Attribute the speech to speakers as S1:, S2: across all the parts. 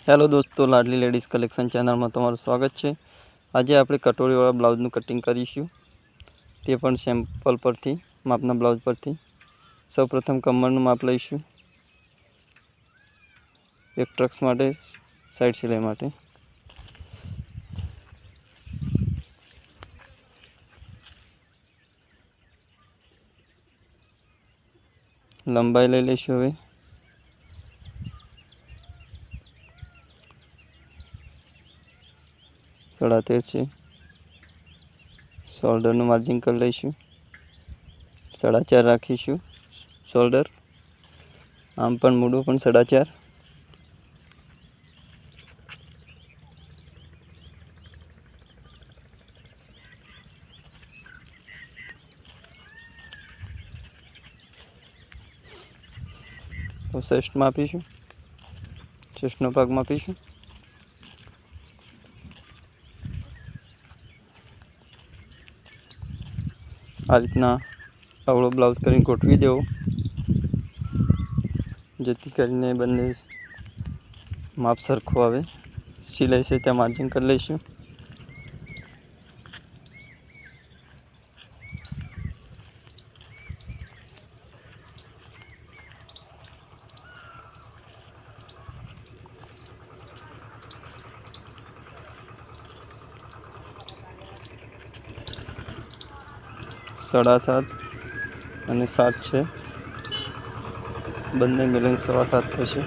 S1: Hello दोस्तों, लाडली ladies collection channel में तमारुं स्वागत है। आज आप कटोरीवाळा ब्लाउजनु कटिंग करीशुं, ते पण सेम्पल परथी मापना ब्लाउज परथी। सौ प्रथम कमरनु माप लईशुं, एक ट्रक्स माटे साइड सिलाई माटे। लंबाई लई लईशुं। हवे 13.5 છે। शोल्डरનું मार्जिन कर लईशुं, 4.5 राखीशुं शोल्डर। आम पण मूडुं पण 4.5। तो चेस्ट मापीशुं, चेस्टनो भाग मापीशुं। आ रीतना आवड़ो ब्लाउज करीने गोठवी देवो, जेथी करीने बंने माप सरखुं आवे। सिलाई से त्या मार्जिन कर लईशुं। साढ़ा 7 અને 7 છે, બંને મિલાઈને 7.25 થશે।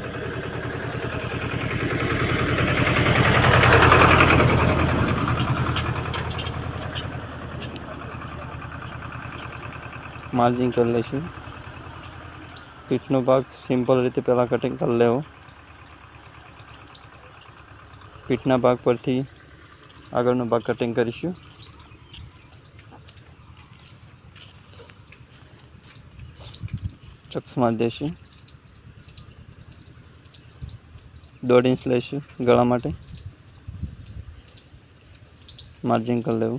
S1: मार्जिन कर लईशुं। पीठनो भाग सिंपल रीते पहला कटिंग कर लेवो। पीठना भाग परथी आगळनो भाग कटिंग करीशुं। चक्स मार देशुं। 1.5 इंच लईशुं गळा माटे। मार्जिन कर लेवुं।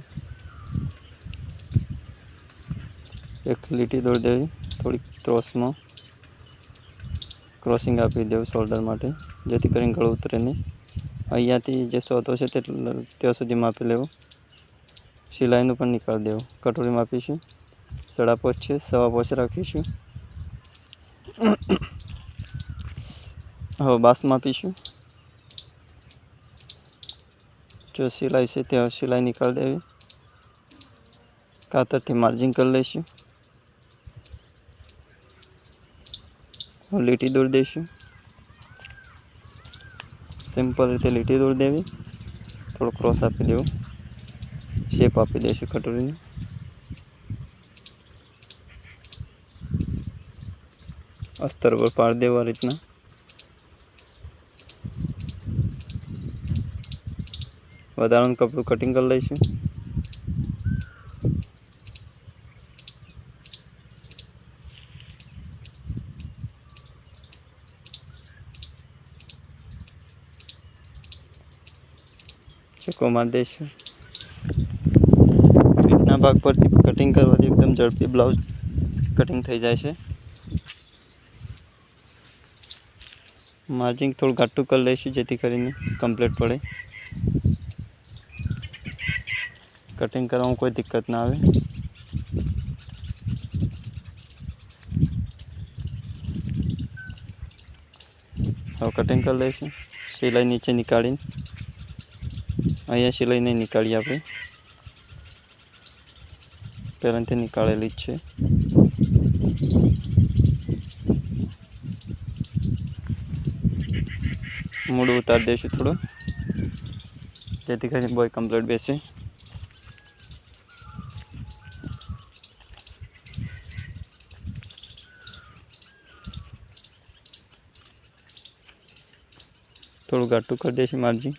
S1: एक લીટી દોરી દેવી, થોડી ક્રોસમાં ક્રોસિંગ આપી દેવું શોલ્ડર માટે, જેથી કરીને ગળું ઉતરે નહીં। અહીંયાથી જે સોતો છે ત્યાં સુધી માપી લેવું। સિલાઈનું પણ નીકાળી દેવું। કટોરી માપીશું, 5.5 છે, 5.25 રાખીશું। હવે બાસ માપીશું। जो सिलाई से त्या सिलाई निकाल देवी। कातरथी मार्जिन कर लईशुं। લીટી દોરી દઈશું। સિમ્પલ રીતે લીટી દોરી દેવી, થોડો ક્રોસ આપી દેવો, શેપ આપી દઈશું કટોરીને। अस्तर पर पाड़ देव आ रीतना। વધારાનું કપડું કટિંગ કરી લઈશું। ચક્કો મારી દઈશું। પીઠના ભાગ પરથી કટિંગ કરવાથી એકદમ ઝડપી બ્લાઉઝ કટિંગ થઈ જાય છે। मार्जिन थोड़ा घाटू कर लईशुं, जेथी करीने कम्प्लीट पड़े। कटिंग करवामां कोई दिक्कत ना आवे। हवे कटिंग कर लईशुं। सिलाई नीचे निकाळीने, अहींया सिलाई नहीं निकाळी आपणे, पहेलाथी निकाळेली ज छे। मूडું उतार देशुं थोड़ो, जेथी करीने बॉय कम्प्लीट बेसे। थोड़ું घाटू कर देशुं मार्जिन।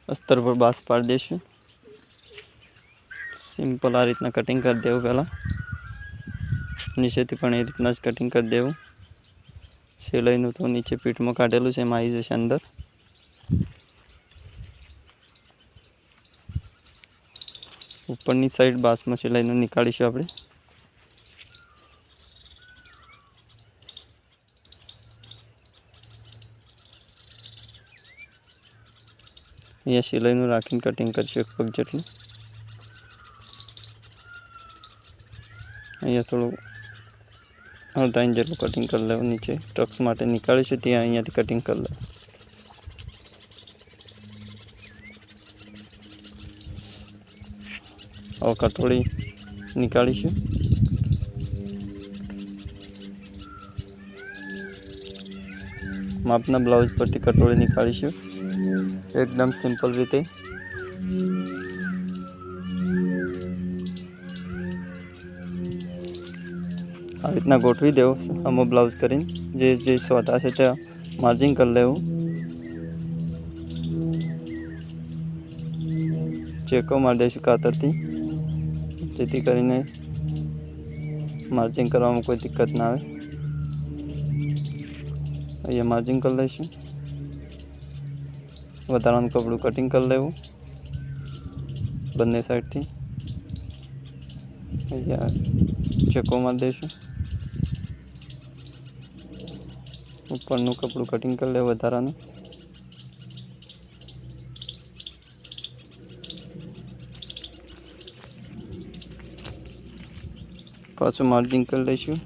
S1: अस्तर पर बास पाड़ देशुं। सिंपल आ रीतना कटिंग कर देवुं। पहला नीचेथी पण ए रीतना ज कटिंग कर देवुं। सिलाईनुं तो नीचे पीठमां काढेलुं छे, एमां आई जशे अंदर। उपरनी साइड बासमां सिलाईनुं निकाळीशुं आपणे। અહીંયા સિલાઈનું રાખીને કટિંગ કરીશું 1 પગ જેટલું. અહીંયા થોડું અડધા ઇંચ જેટલું કટિંગ કરી લેવું. નીચે ટક્સ માટે નીકાળીશું ત્યાં અહીંયાથી કટિંગ કરી લેવું. હવે કટોળી નીકાળીશું. માપના બ્લાઉઝ પરથી કટોળી નીકાળીશું એકદમ સિમ્પલ રીતે. આ રીતના ગોઠવી દેવું અમો બ્લાઉઝ કરીને. જે સ્વતા છે ત્યાં માર્જિંગ કરી લેવું. ચેકો મારી દઈશું કાતરથી, જેથી કરીને માર્જિંગ કરવામાં કોઈ દિક્કત ના આવે. અહીંયા માર્જિંગ કરી લઈશું. વધારાનું કપડું કટિંગ કરી લેવું બંને સાઈડથી. અહીંયા ચેકો મારી દઈશું. ઉપરનું કપડું કટિંગ કરી લેવું વધારાનું. પાછું માર્જિંગ કરી લઈશું.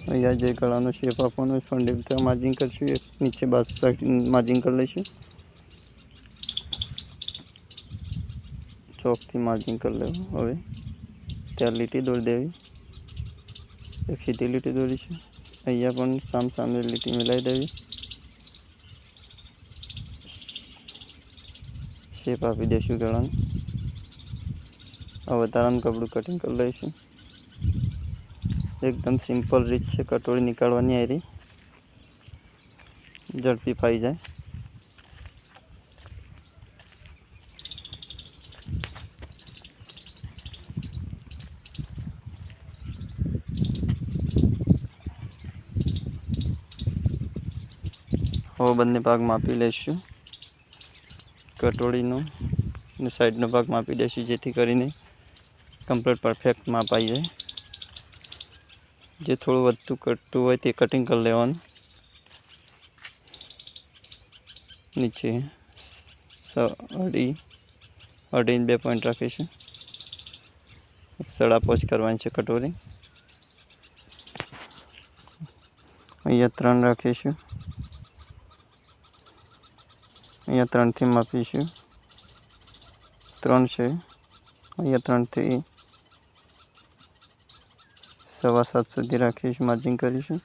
S1: અહીંયા જે ગળાનો શેપ આપવાનો ફંડી ત્યાં માર્જિંગ કરીશું. એક નીચે બાજુ સાઈડ માર્જિંગ કરી લઈશું. ચોકથી માર્જિંગ કરી લેવું. હવે ત્યાં લીટી દોરી દેવી. એક સીધી લીટી દોરીશું. અહીંયા પણ સામે લીટી મિલાવી દેવી. શેપ આપી દઈશું ગળાનું. આ વધારાનું કપડું કટિંગ કરી લઈશું. એકદમ સિમ્પલ રીત છે કટોળી નીકાળવાની. આરી ઝડપી ફાઈ જાય. હવે બંને ભાગ માપી લઈશું. કટોળીનો અને સાઈડનો ભાગ માપી દઈશું, જેથી કરીને કમ્પ્લીટ પરફેક્ટ માપ આવી જાય. જે થોડું વધતું કટતું હોય તે કટિંગ કરી લેવાનું. નીચે અઢી 2 પોઈન્ટ રાખીશું. 5.5 કરવાની છે કટોરી. અહીંયા 3 રાખીશું. અહીંયા 3થી માપીશું. 3 છે. અહીંયા 3થી 7.25 સુધી રાખીશું. માર્જિંગ કરીશું.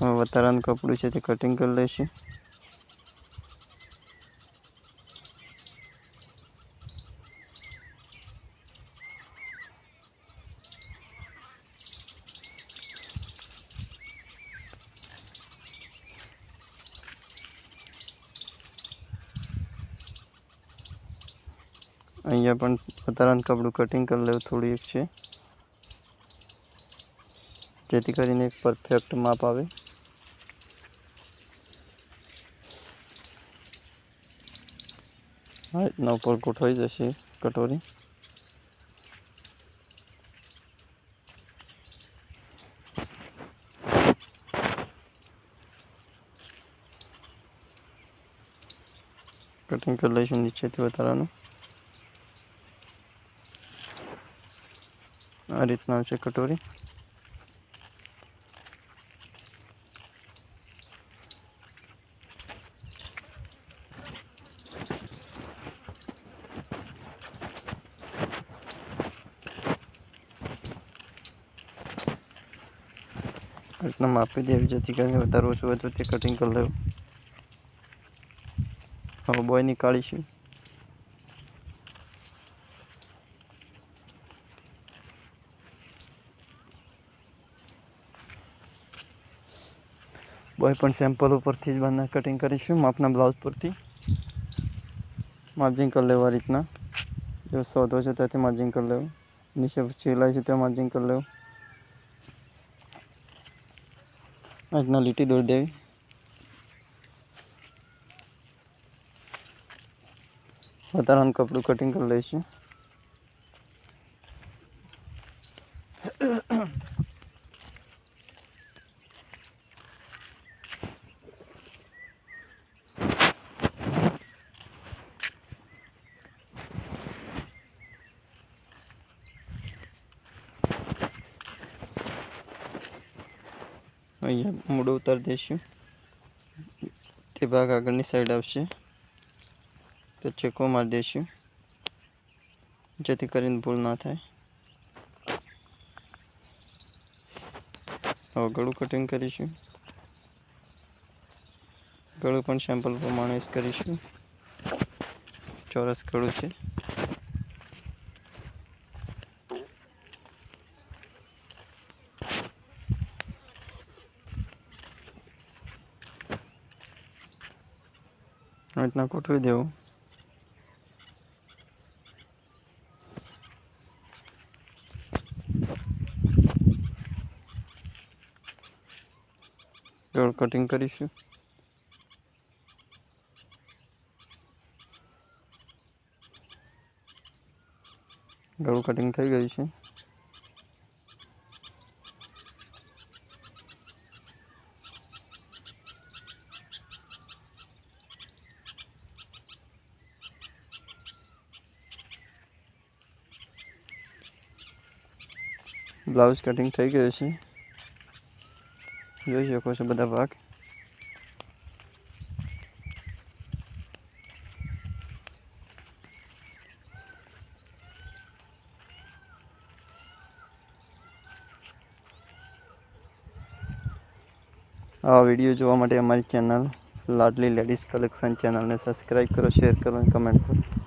S1: હવે વધારાનું કપડું છે તે કટિંગ કરી લઈશું. અહીંયા પણ વધારાનું કપડું કટિંગ કરી લેવું. થોડી એક છે, જેથી કરીને એક પરફેક્ટ માપ આવે. આ રીતના ઉપર ગોઠવાઈ જશે કટોરી. કટિંગ કરી લઈશું નીચેથી વધારાનું. આ રીતના છે કટોરી. રીતના માપી દેવી, જેથી કરીને વધારે ઓછું હોય તો તે કટિંગ કરી લેવું. હવે બોય નીકાળીશું. બોય પણ સેમ્પલ ઉપરથી જ બંને કટિંગ કરીશું. માપના બ્લાઉઝ પરથી માર્જિંગ કરી લેવું. આ રીતના જો સોદો છે ત્યાંથી માર્જિંગ કરી લેવું. નીચે સિલાઈ છે ત્યાં માર્જિંગ કરી લેવું. આ રીતના લીટી દોરી દેવી. વધારાનું કપડું કટિંગ કરી લઈશું. અહીંયા મૂળો ઉતારી દઈશું. તે ભાગ આગળની સાઈડ આવશે તો ચેકો મારી દઈશું, જેથી કરીને ભૂલ ના થાય. હવે ગળું કટિંગ કરીશું. ગળું પણ સેમ્પલ પ્રમાણે જ કરીશું. ચોરસ ગળું છે. આ રીતના ગોઠવી દેવું. ગળું કટિંગ કરીશું. ગળું કટિંગ થઈ ગયું છે. બ્લાઉઝ કટિંગ થઈ ગયું છે. જોઈ શકો છો બધા ભાગ. આ વિડીયો જોવા માટે અમારી ચેનલ લાડલી લેડીઝ કલેક્શન ચેનલને સબસ્ક્રાઈબ કરો, શેર કરો અને કમેન્ટ કરો.